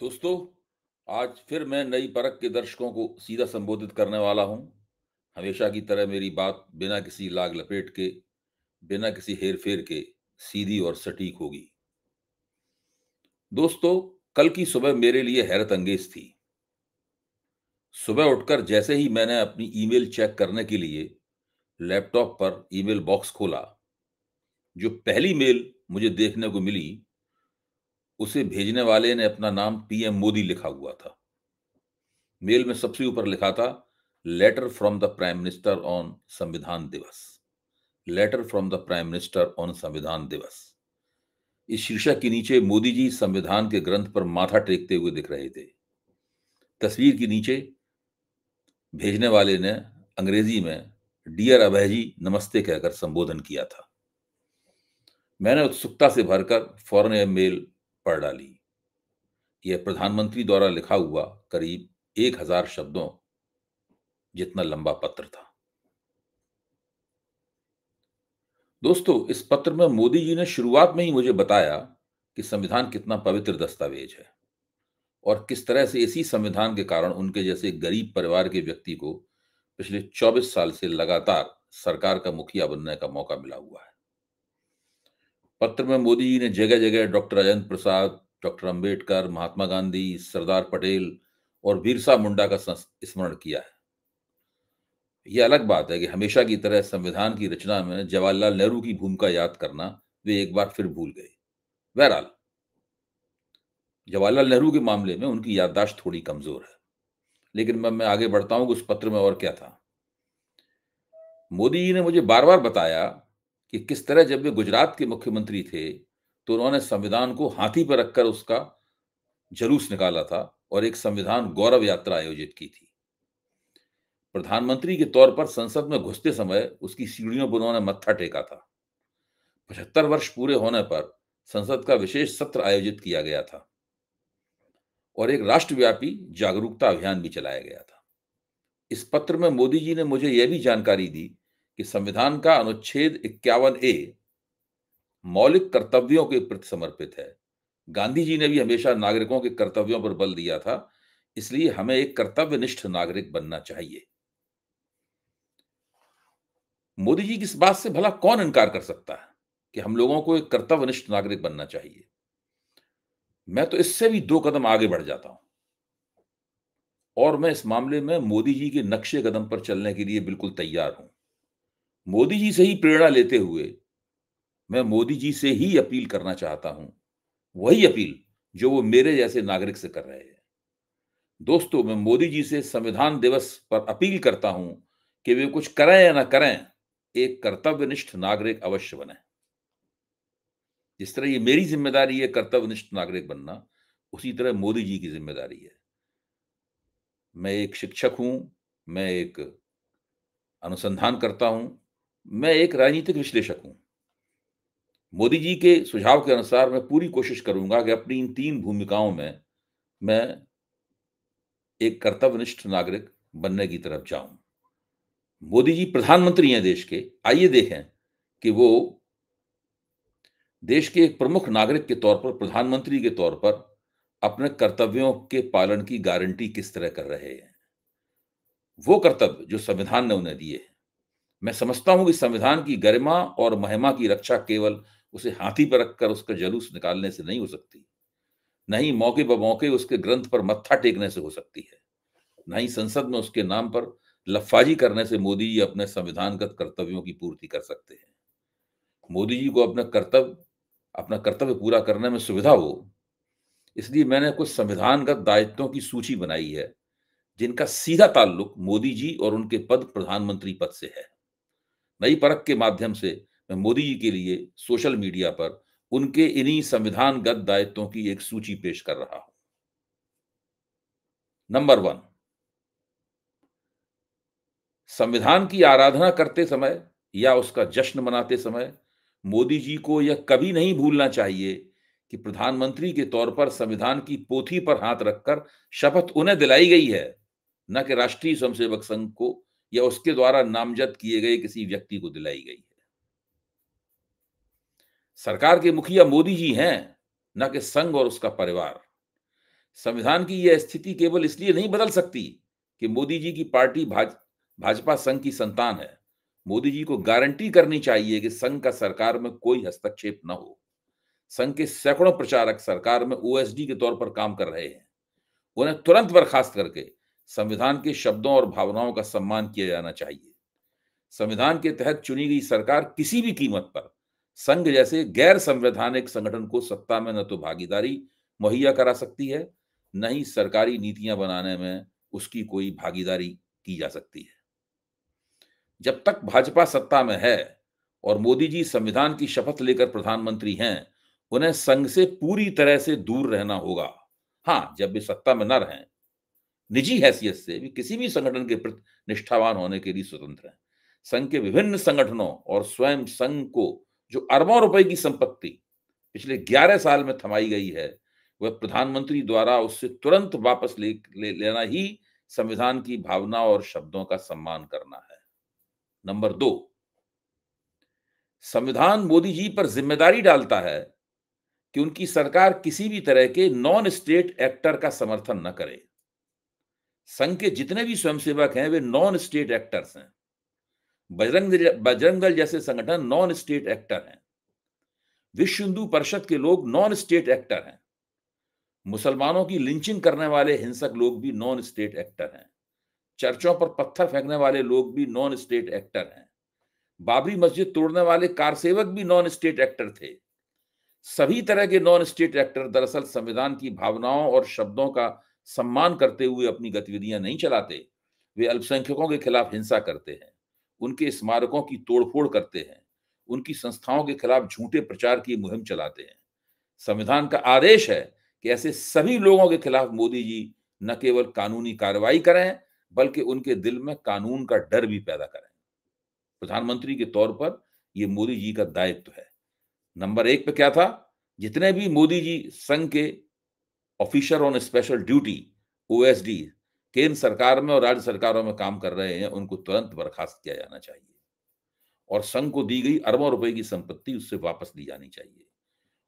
दोस्तों, आज फिर मैं नई परख के दर्शकों को सीधा संबोधित करने वाला हूं। हमेशा की तरह मेरी बात बिना किसी लाग लपेट के, बिना किसी हेर-फेर के सीधी और सटीक होगी। दोस्तों, कल की सुबह मेरे लिए हैरत अंगेज थी। सुबह उठकर जैसे ही मैंने अपनी ईमेल चेक करने के लिए लैपटॉप पर ईमेल बॉक्स खोला, जो पहली मेल मुझे देखने को मिली, उसे भेजने वाले ने अपना नाम पीएम मोदी लिखा हुआ था। मेल में सबसे ऊपर लिखा था, letter from the prime minister on Samvidhan Diwas. Letter from the prime minister on Samvidhan Diwas. इस शीर्षक के नीचे मोदी जी संविधान के ग्रंथ पर माथा टेकते हुए दिख रहे थे। तस्वीर के नीचे भेजने वाले ने अंग्रेजी में डियर अभय जी नमस्ते कहकर संबोधन किया था। मैंने उत्सुकता से भरकर फौरन यह मेल पढ़ डाली। यह प्रधानमंत्री द्वारा लिखा हुआ करीब 1000 शब्दों जितना लंबा पत्र था। दोस्तों, इस पत्र में मोदी जी ने शुरुआत में ही मुझे बताया कि संविधान कितना पवित्र दस्तावेज है और किस तरह से इसी संविधान के कारण उनके जैसे गरीब परिवार के व्यक्ति को पिछले 24 साल से लगातार सरकार का मुखिया बनने का मौका मिला हुआ है। पत्र में मोदी जी ने जगह जगह डॉक्टर राजेंद्र प्रसाद, डॉक्टर अंबेडकर, महात्मा गांधी, सरदार पटेल और बिरसा मुंडा का स्मरण किया है। यह अलग बात है कि हमेशा की तरह संविधान की रचना में जवाहरलाल नेहरू की भूमिका याद करना वे एक बार फिर भूल गए। बहरहाल, जवाहरलाल नेहरू के मामले में उनकी याददाश्त थोड़ी कमजोर है। लेकिन मैं आगे बढ़ता हूं कि उस पत्र में और क्या था। मोदी जी ने मुझे बार बार बताया कि किस तरह जब वे गुजरात के मुख्यमंत्री थे तो उन्होंने संविधान को हाथी पर रखकर उसका जुलूस निकाला था और एक संविधान गौरव यात्रा आयोजित की थी। प्रधानमंत्री के तौर पर संसद में घुसते समय उसकी सीढ़ियों पर उन्होंने मत्था टेका था। 75 वर्ष पूरे होने पर संसद का विशेष सत्र आयोजित किया गया था और एक राष्ट्रव्यापी जागरूकता अभियान भी चलाया गया था। इस पत्र में मोदी जी ने मुझे यह भी जानकारी दी कि संविधान का अनुच्छेद 51A मौलिक कर्तव्यों के प्रति समर्पित है। गांधी जी ने भी हमेशा नागरिकों के कर्तव्यों पर बल दिया था, इसलिए हमें एक कर्तव्यनिष्ठ नागरिक बनना चाहिए। मोदी जी की इस बात से भला कौन इनकार कर सकता है कि हम लोगों को एक कर्तव्यनिष्ठ नागरिक बनना चाहिए। मैं तो इससे भी 2 कदम आगे बढ़ जाता हूं और मैं इस मामले में मोदी जी के नक्शे कदम पर चलने के लिए बिल्कुल तैयार हूं। मोदी जी से ही प्रेरणा लेते हुए मैं मोदी जी से ही अपील करना चाहता हूं, वही अपील जो वो मेरे जैसे नागरिक से कर रहे हैं। दोस्तों, मैं मोदी जी से संविधान दिवस पर अपील करता हूं कि वे कुछ करें या ना करें, एक कर्तव्यनिष्ठ नागरिक अवश्य बने। जिस तरह ये मेरी जिम्मेदारी है कर्तव्यनिष्ठ नागरिक बनना, उसी तरह मोदी जी की जिम्मेदारी है। मैं एक शिक्षक हूं, मैं एक अनुसंधान करता हूं, मैं एक राजनीतिक विश्लेषक हूं। मोदी जी के सुझाव के अनुसार मैं पूरी कोशिश करूंगा कि अपनी इन 3 भूमिकाओं में मैं एक कर्तव्यनिष्ठ नागरिक बनने की तरफ जाऊं। मोदी जी प्रधानमंत्री हैं देश के। आइए देखें कि वो देश के एक प्रमुख नागरिक के तौर पर, प्रधानमंत्री के तौर पर अपने कर्तव्यों के पालन की गारंटी किस तरह कर रहे हैं। वो कर्तव्य जो संविधान ने उन्हें दिए हैं। मैं समझता हूं कि संविधान की गरिमा और महिमा की रक्षा केवल उसे हाथी पर रखकर उसका जुलूस निकालने से नहीं हो सकती। नहीं मौके ब मौके उसके ग्रंथ पर मत्था टेकने से हो सकती है। ना ही संसद में उसके नाम पर लफाजी करने से मोदी जी अपने संविधानगत कर्तव्यों की पूर्ति कर सकते हैं। मोदी जी को अपना कर्तव्य पूरा करने में सुविधा हो, इसलिए मैंने कुछ संविधानगत दायित्वों की सूची बनाई है, जिनका सीधा ताल्लुक मोदी जी और उनके पद प्रधानमंत्री पद से है। नई परख के माध्यम से मैं मोदी जी के लिए सोशल मीडिया पर उनके इन्हीं संविधानगत दायित्वों की एक सूची पेश कर रहा हूं। नंबर 1, संविधान की आराधना करते समय या उसका जश्न मनाते समय मोदी जी को यह कभी नहीं भूलना चाहिए कि प्रधानमंत्री के तौर पर संविधान की पोथी पर हाथ रखकर शपथ उन्हें दिलाई गई है, न कि राष्ट्रीय स्वयंसेवक संघ को या उसके द्वारा नामजद किए गए किसी व्यक्ति को दिलाई गई है। सरकार के मुखिया मोदी जी हैं, न कि संघ और उसका परिवार। संविधान की यह स्थिति केवल इसलिए नहीं बदल सकती कि मोदी जी की पार्टी भाजपा संघ की संतान है। मोदी जी को गारंटी करनी चाहिए कि संघ का सरकार में कोई हस्तक्षेप न हो। संघ के सैकड़ों प्रचारक सरकार में ओएसडी के तौर पर काम कर रहे हैं। उन्हें तुरंत बर्खास्त करके संविधान के शब्दों और भावनाओं का सम्मान किया जाना चाहिए। संविधान के तहत चुनी गई सरकार किसी भी कीमत पर संघ जैसे गैर संवैधानिक संगठन को सत्ता में न तो भागीदारी मुहैया करा सकती है, न ही सरकारी नीतियां बनाने में उसकी कोई भागीदारी की जा सकती है। जब तक भाजपा सत्ता में है और मोदी जी संविधान की शपथ लेकर प्रधानमंत्री हैं, उन्हें संघ से पूरी तरह से दूर रहना होगा। हाँ, जब वे सत्ता में न रहें, निजी हैसियत से भी किसी भी संगठन के प्रति निष्ठावान होने के लिए स्वतंत्र हैं। संघ के विभिन्न संगठनों और स्वयं संघ को जो अरबों रुपए की संपत्ति पिछले 11 साल में थमाई गई है, वह प्रधानमंत्री द्वारा उससे तुरंत वापस लेना ही संविधान की भावना और शब्दों का सम्मान करना है। नंबर 2, संविधान मोदी जी पर जिम्मेदारी डालता है कि उनकी सरकार किसी भी तरह के नॉन स्टेट एक्टर का समर्थन न करे। संघ के जितने भी स्वयंसेवक हैं वे नॉन स्टेट एक्टर्स हैं। बजरंग दल जैसे संगठन नॉन स्टेट एक्टर हैं। विश्व हिंदू परिषद के लोग नॉन स्टेट एक्टर हैं। मुसलमानों की लिंचिंग करने वाले हिंसक लोग भी नॉन स्टेट एक्टर हैं। चर्चों पर पत्थर फेंकने वाले लोग भी नॉन स्टेट एक्टर हैं। बाबरी मस्जिद तोड़ने वाले कारसेवक भी नॉन स्टेट एक्टर थे। सभी तरह के नॉन स्टेट एक्टर दरअसल संविधान की भावनाओं और शब्दों का सम्मान करते हुए अपनी गतिविधियां नहीं चलाते। वे अल्पसंख्यकों के खिलाफ हिंसा करते हैं, उनके स्मारकों की तोड़फोड़ करते हैं, उनकी संस्थाओं के खिलाफ झूठे प्रचार की मुहिम चलाते हैं। संविधान का आदेश है कि ऐसे सभी लोगों के खिलाफ मोदी जी न केवल कानूनी कार्रवाई करें, बल्कि उनके दिल में कानून का डर भी पैदा करें। प्रधानमंत्री के तौर पर यह मोदी जी का दायित्व है। नंबर 1 पे क्या था? जितने भी मोदी जी संघ के officer on special duty OSD केंद्र सरकार में और राज्य सरकारों में काम कर रहे हैं, उनको तुरंत बर्खास्त किया जाना चाहिए और संघ को दी गई अरबों रुपए की संपत्ति उससे वापस ली जानी चाहिए।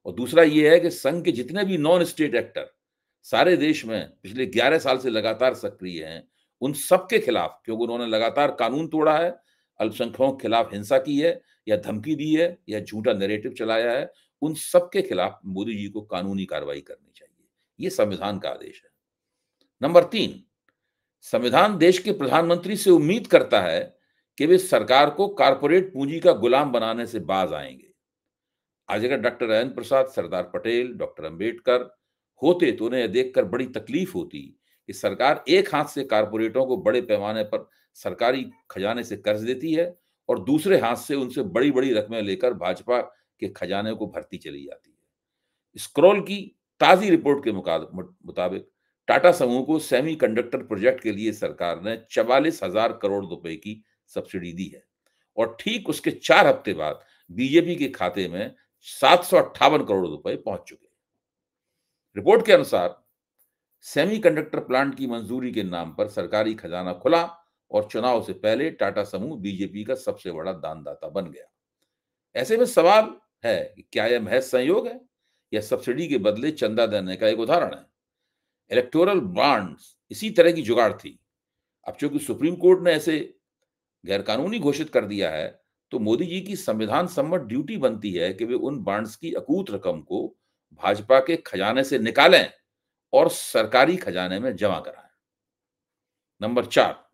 और दूसरा ये है कि संघ के जितने भी नॉन स्टेट एक्टर सारे देश में पिछले 11 साल से लगातार सक्रिय हैं, उन सबके खिलाफ, क्योंकि उन्होंने लगातार कानून तोड़ा है, अल्पसंख्यकों के खिलाफ हिंसा की है या धमकी दी है या झूठा नैरेटिव चलाया है, उन सबके खिलाफ मोदी जी को कानूनी कार्रवाई करनी चाहिए। ये संविधान का आदेश है। नंबर 3, संविधान देश के प्रधानमंत्री से उम्मीद करता है कि वे सरकार को कारपोरेट पूंजी का गुलाम बनाने से बाज आएंगे। आज अगर डॉक्टर राजेंद्र प्रसाद, सरदार पटेल, डॉक्टर अंबेडकर होते तो उन्हें यह देखकर बड़ी तकलीफ होती कि सरकार एक हाथ से कारपोरेटों को बड़े पैमाने पर सरकारी खजाने से कर्ज देती है और दूसरे हाथ से उनसे बड़ी-बड़ी रकमें लेकर भाजपा के खजाने को भरती चली जाती है। स्क्रॉल की ताज़ी रिपोर्ट के मुताबिक टाटा समूह को सेमीकंडक्टर प्रोजेक्ट के लिए सरकार ने 44,000 करोड़ रुपए की सब्सिडी दी है और ठीक उसके 4 हफ्ते बाद बीजेपी के खाते में 758 करोड़ रुपए पहुंच चुके हैं। रिपोर्ट के अनुसार सेमीकंडक्टर प्लांट की मंजूरी के नाम पर सरकारी खजाना खुला और चुनाव से पहले टाटा समूह बीजेपी का सबसे बड़ा दानदाता बन गया। ऐसे में सवाल है कि क्या यह महज संयोग है या सब्सिडी के बदले चंदा देने का एक उदाहरण है? इलेक्टोरल बॉन्ड्स इसी तरह की जुगाड़ थी। अब चूंकि सुप्रीम कोर्ट ने ऐसे गैरकानूनी घोषित कर दिया है, तो मोदी जी की संविधान सम्मत ड्यूटी बनती है कि वे उन बॉन्ड्स की अकूत रकम को भाजपा के खजाने से निकालें और सरकारी खजाने में जमा कराएं। नंबर 4,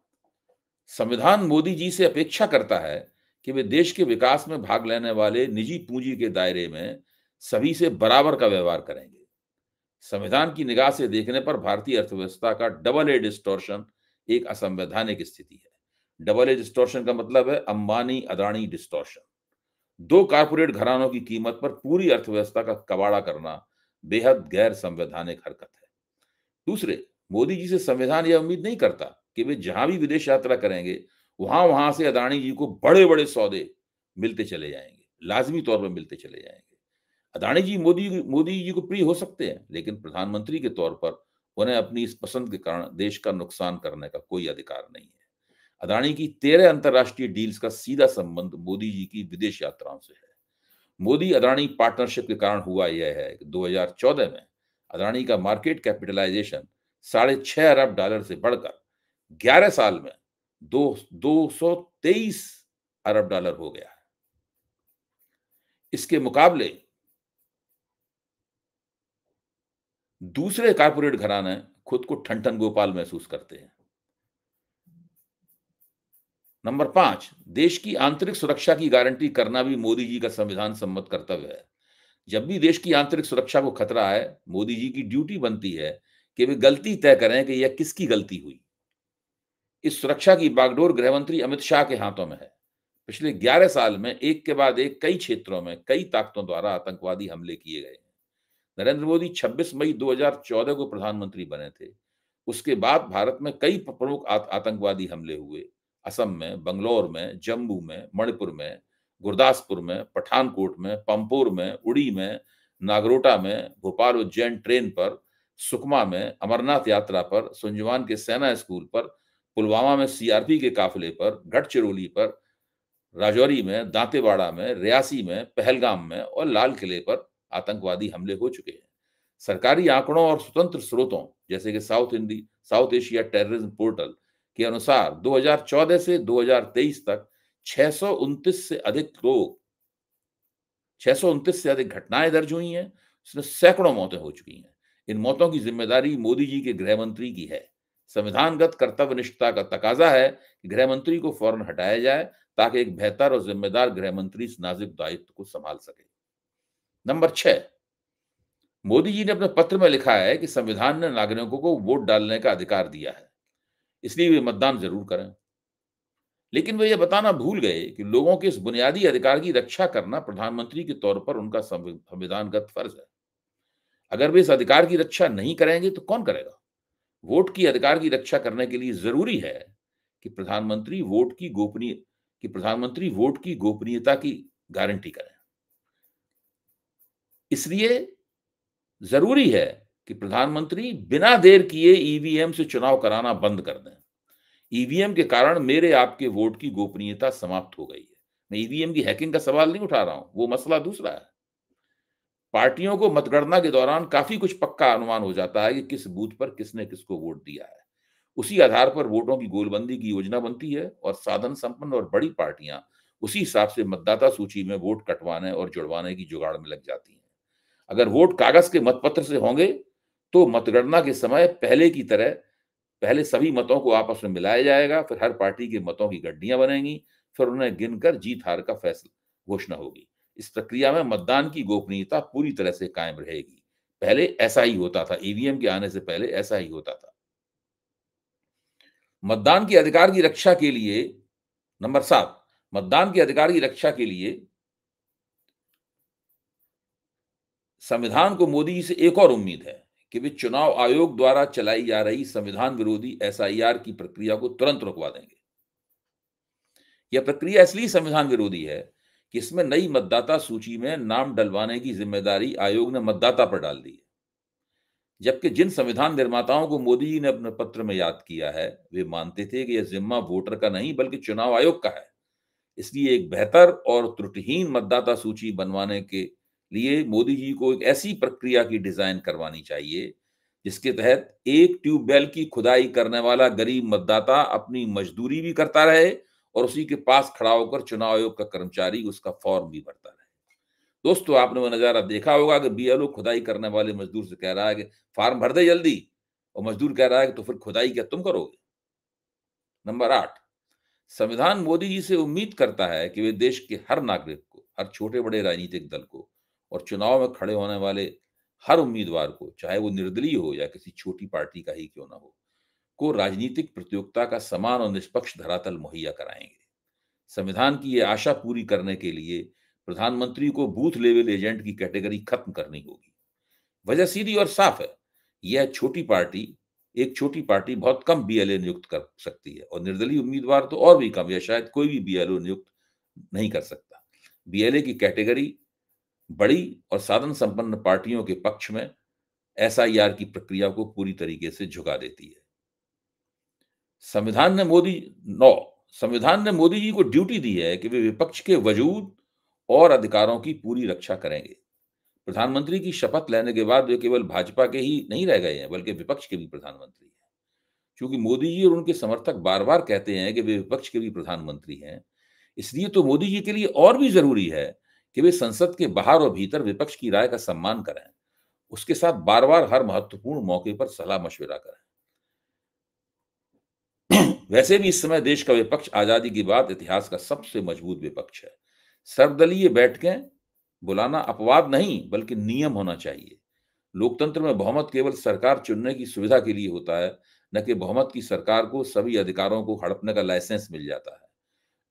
संविधान मोदी जी से अपेक्षा करता है कि वे देश के विकास में भाग लेने वाले निजी पूंजी के दायरे में सभी से बराबर का व्यवहार करेंगे। संविधान की निगाह से देखने पर भारतीय अर्थव्यवस्था का डबल ए डिस्टॉर्शन एक असंवैधानिक स्थिति है। डबल ए डिस्टॉर्शन का मतलब है अंबानी अदानी डिस्टॉर्शन। 2 कारपोरेट घरानों की कीमत पर पूरी अर्थव्यवस्था का कबाड़ा करना बेहद गैर संवैधानिक हरकत है। दूसरे, मोदी जी से संविधान यह उम्मीद नहीं करता कि वे जहां भी विदेश यात्रा करेंगे, वहां से अदानी जी को बड़े-बड़े सौदे मिलते चले जाएंगे, लाजमी तौर पर मिलते चले जाएंगे। अदानी जी मोदी जी को प्रिय हो सकते हैं, लेकिन प्रधानमंत्री के तौर पर उन्हें अपनी इस पसंद के कारण देश का नुकसान करने का कोई अधिकार नहीं है। अदानी की 13 अंतर्राष्ट्रीय डील्स का सीधा संबंध मोदी जी की विदेश यात्राओं से है। मोदी अदानी पार्टनरशिप के कारण हुआ यह है कि 2014 में अदानी का मार्केट कैपिटलाइजेशन $6.5 अरब से बढ़कर 11 साल में 223 अरब डॉलर हो गया है। इसके मुकाबले दूसरे कारपोरेट घराने खुद को ठन-ठन गोपाल महसूस करते हैं। नंबर 5, देश की आंतरिक सुरक्षा की गारंटी करना भी मोदी जी का संविधान सम्मत कर्तव्य है। जब भी देश की आंतरिक सुरक्षा को खतरा है, मोदी जी की ड्यूटी बनती है कि वे गलती तय करें कि यह किसकी गलती हुई। इस सुरक्षा की बागडोर गृहमंत्री अमित शाह के हाथों में है। पिछले 11 साल में एक के बाद एक कई क्षेत्रों में कई ताकतों द्वारा आतंकवादी हमले किए गए हैं। नरेंद्र मोदी 26 मई 2014 को प्रधानमंत्री बने थे। उसके बाद भारत में कई प्रमुख आतंकवादी हमले हुए। असम में, बंगलौर में, जम्मू में, मणिपुर में, गुरदासपुर में, पठानकोट में, पंपोर में, उड़ी में, नागरोटा में, भोपाल उज्जैन ट्रेन पर, सुकमा में, अमरनाथ यात्रा पर, सुंजवान के सेना स्कूल पर, पुलवामा में सीआरपी के काफिले पर, गढ़चिरौली पर, राजौरी में, दांतेवाड़ा में, रियासी में, पहलगाम में और लाल किले पर आतंकवादी हमले हो चुके हैं। सरकारी आंकड़ों और स्वतंत्र स्रोतों जैसे कि साउथ एशिया टेररिज्म पोर्टल के अनुसार 2014 से 2023 तक 629 से अधिक लोग 629 से अधिक घटनाएं दर्ज हुई हैं। इसमें सैकड़ों मौतें हो चुकी हैं। इन मौतों की जिम्मेदारी मोदी जी के गृह मंत्री की है। संविधानगत कर्तव्यनिष्ठता का तकाजा है कि गृह मंत्री को फौरन हटाया जाए ताकि एक बेहतर और जिम्मेदार गृह मंत्री इस नाजुक दायित्व को संभाल सके। नंबर 6, मोदी जी ने अपने पत्र में लिखा है कि संविधान ने नागरिकों को वोट डालने का अधिकार दिया है, इसलिए वे मतदान जरूर करें। लेकिन वे यह बताना भूल गए कि लोगों के इस बुनियादी अधिकार की रक्षा करना प्रधानमंत्री के तौर पर उनका संविधानगत फर्ज है। अगर वे इस अधिकार की रक्षा नहीं करेंगे तो कौन करेगा? वोट की अधिकार की रक्षा करने के लिए जरूरी है कि प्रधानमंत्री वोट की गोपनीयता की गारंटी करें। इसलिए जरूरी है कि प्रधानमंत्री बिना देर किए ईवीएम से चुनाव कराना बंद कर दें। ईवीएम के कारण मेरे आपके वोट की गोपनीयता समाप्त हो गई है। मैं ईवीएम की हैकिंग का सवाल नहीं उठा रहा हूं, वो मसला दूसरा है। पार्टियों को मतगणना के दौरान काफी कुछ पक्का अनुमान हो जाता है कि किस बूथ पर किसने किसको वोट दिया है। उसी आधार पर वोटों की गोलबंदी की योजना बनती है और साधन संपन्न और बड़ी पार्टियां उसी हिसाब से मतदाता सूची में वोट कटवाने और जुड़वाने की जुगाड़ में लग जाती हैं। अगर वोट कागज के मतपत्र से होंगे तो मतगणना के समय पहले सभी मतों को आपस में मिलाया जाएगा, फिर हर पार्टी के मतों की गड्डियां बनेंगी, फिर उन्हें गिनकर जीत हार का फैसला घोषणा होगी। इस प्रक्रिया में मतदान की गोपनीयता पूरी तरह से कायम रहेगी। पहले ऐसा ही होता था, ईवीएम के आने से पहले ऐसा ही होता था। मतदान के अधिकार की रक्षा के लिए नंबर 7, मतदान के अधिकार की रक्षा के लिए संविधान को मोदी जी से एक और उम्मीद है कि वे चुनाव आयोग द्वारा चलाई जा रही संविधान विरोधी एसआईआर की प्रक्रिया को तुरंत रुकवा देंगे। यह प्रक्रिया इसलिए संविधान विरोधी है कि इसमें नई मतदाता सूची में नाम डलवाने की जिम्मेदारी आयोग ने मतदाता पर डाल दी है। जबकि जिन संविधान निर्माताओं को मोदी जी ने अपने पत्र में याद किया है, वे मानते थे कि यह जिम्मा वोटर का नहीं बल्कि चुनाव आयोग का है। इसलिए एक बेहतर और त्रुटिहीन मतदाता सूची बनवाने के लिए मोदी जी को एक ऐसी प्रक्रिया की डिजाइन करवानी चाहिए जिसके तहत एक ट्यूबवेल की खुदाई करने वाला गरीब मतदाता अपनी मजदूरी भी करता रहे और उसी के पास खड़ा होकर चुनाव आयोग का कर्मचारी उसका फॉर्म भी भरता रहे। दोस्तों, आपने वो नजारा देखा होगा कि बीएलओ खुदाई करने वाले मजदूर से कह रहा है कि फॉर्म भर दे जल्दी, और मजदूर कह रहा है कि तो फिर खुदाई क्या तुम करोगे? नंबर 8, संविधान मोदी जी से उम्मीद करता है कि वे देश के हर नागरिक को, हर छोटे बड़े राजनीतिक दल को और चुनाव में खड़े होने वाले हर उम्मीदवार को, चाहे वो निर्दलीय हो या किसी छोटी पार्टी का ही क्यों ना हो, को राजनीतिक प्रतियोगिता का समान और निष्पक्ष धरातल मुहैया कराएंगे। संविधान की ये आशा पूरी करने के लिए प्रधानमंत्री को बूथ लेवल एजेंट की कैटेगरी खत्म करनी होगी। वजह सीधी और साफ है, यह एक छोटी पार्टी बहुत कम बीएलए नियुक्त कर सकती है और निर्दलीय उम्मीदवार तो और भी कम या शायद कोई भी बीएलओ नियुक्त नहीं कर सकता। बीएलए की कैटेगरी बड़ी और साधन संपन्न पार्टियों के पक्ष में एसआईआर की प्रक्रिया को पूरी तरीके से झुका देती है। संविधान ने मोदी जी को ड्यूटी दी है कि वे विपक्ष के वजूद और अधिकारों की पूरी रक्षा करेंगे। प्रधानमंत्री की शपथ लेने के बाद वे केवल भाजपा के ही नहीं रह गए हैं, बल्कि विपक्ष के भी प्रधानमंत्री हैं। क्योंकि मोदी जी और उनके समर्थक बार-बार कहते हैं कि वे विपक्ष के भी प्रधानमंत्री हैं, इसलिए तो मोदी जी के लिए और भी ज़रूरी है कि वे संसद के बाहर और भीतर विपक्ष की राय का सम्मान करें। उसके साथ बार-बार हर महत्वपूर्ण मौके पर सलाह-मशविरा करें। वैसे भी इस समय देश का विपक्ष आज़ादी के बाद इतिहास का सबसे मजबूत विपक्ष है। सर्वदलीय बैठकें बुलाना अपवाद नहीं, बल्कि नियम होना चाहिए। लोकतंत्र में बहुमत केवल सरकार चुनने की सुविधा के लिए होता है, न कि बहुमत की सरकार को सभी अधिकारों को हड़पने का लाइसेंस मिल जाता है।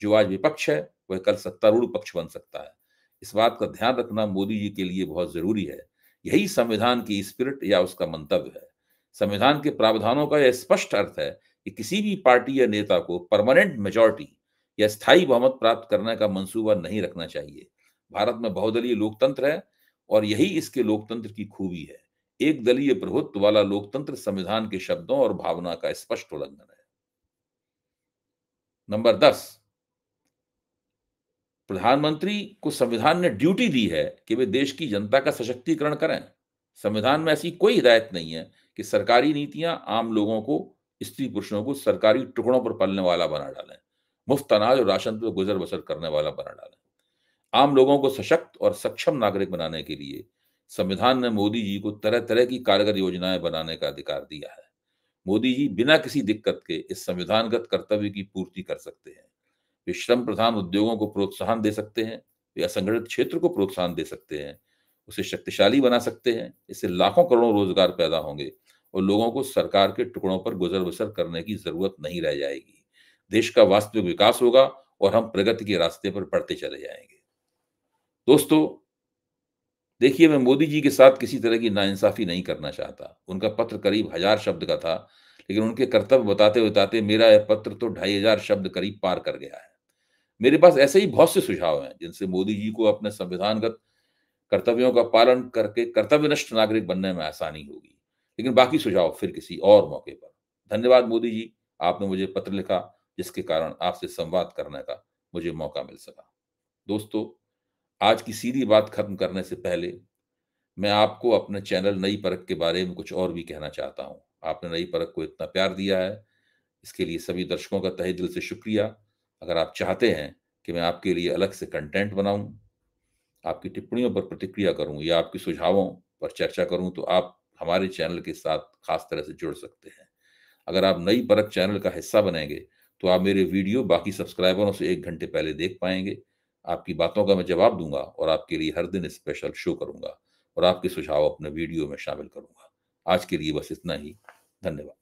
जो आज विपक्ष है, वह कल सत्तारूढ़ पक्ष बन सकता है। इस बात का ध्यान रखना मोदी जी के लिए बहुत ज़रूरी है। यही संविधान की स्पिरिट या उसका मंतव्य है। संविधान के प्रावधानों का यह स्पष्ट अर्थ है कि किसी भी पार्टी या नेता को परमानेंट मेजॉरिटी या स्थायी बहुमत प्राप्त करने का मंसूबा नहीं रखना चाहिए। भारत में बहुदलीय लोकतंत्र है और यही इसके लोकतंत्र की खूबी है। एक दलीय प्रभुत्व वाला लोकतंत्र संविधान के शब्दों और भावना का स्पष्ट उल्लंघन है। नंबर 10, प्रधानमंत्री को संविधान ने ड्यूटी दी है कि वे देश की जनता का सशक्तिकरण करें। संविधान में ऐसी कोई हिदायत नहीं है कि सरकारी नीतियां आम लोगों को, स्त्री पुरुषों को सरकारी टुकड़ों पर पलने वाला बना डालें, मुफ्त अनाज और राशन पर गुजर बसर करने वाला बना डालें। आम लोगों को सशक्त और सक्षम नागरिक बनाने के लिए संविधान ने मोदी जी को तरह तरह की कारगर योजनाएं बनाने का अधिकार दिया है। मोदी जी बिना किसी दिक्कत के इस संविधानगत कर्तव्य की पूर्ति कर सकते हैं। वे श्रम प्रधान उद्योगों को प्रोत्साहन दे सकते हैं, वे असंगठित क्षेत्र को प्रोत्साहन दे सकते हैं, उसे शक्तिशाली बना सकते हैं। इससे लाखों करोड़ों रोजगार पैदा होंगे और लोगों को सरकार के टुकड़ों पर गुजर बसर करने की जरूरत नहीं रह जाएगी। देश का वास्तविक विकास होगा और हम प्रगति के रास्ते पर बढ़ते चले जाएंगे। दोस्तों, देखिए, मैं मोदी जी के साथ किसी तरह की नाइंसाफी नहीं करना चाहता। उनका पत्र करीब 1000 शब्द का था, लेकिन उनके कर्तव्य बताते-बताते मेरा यह पत्र तो 2500 शब्द करीब पार कर गया है। मेरे पास ऐसे ही बहुत से सुझाव हैं, जिनसे मोदी जी को अपने संविधानगत कर्तव्यों का पालन करके कर्तव्यनिष्ठ नागरिक बनने में आसानी होगी। लेकिन बाकी सुझाव फिर किसी और मौके पर। धन्यवाद मोदी जी, आपने मुझे पत्र लिखा, जिसके कारण आपसे संवाद करने का मुझे मौका मिल सका। दोस्तों, आज की सीधी बात खत्म करने से पहले मैं आपको अपने चैनल नई परख के बारे में कुछ और भी कहना चाहता हूँ। आपने नई परख को इतना प्यार दिया है, इसके लिए सभी दर्शकों का तहे दिल से शुक्रिया। अगर आप चाहते हैं कि मैं आपके लिए अलग से कंटेंट बनाऊँ, आपकी टिप्पणियों पर प्रतिक्रिया करूँ या आपके सुझावों पर चर्चा करूँ, तो आप हमारे चैनल के साथ खास तरह से जुड़ सकते हैं। अगर आप नई परख चैनल का हिस्सा बनेंगे, तो आप मेरे वीडियो बाकी सब्सक्राइबरों से 1 घंटे पहले देख पाएँगे। आपकी बातों का मैं जवाब दूँगा और आपके लिए हर दिन स्पेशल शो करूँगा और आपके सुझाव अपने वीडियो में शामिल करूँगा। आज के लिए बस इतना ही। धन्यवाद।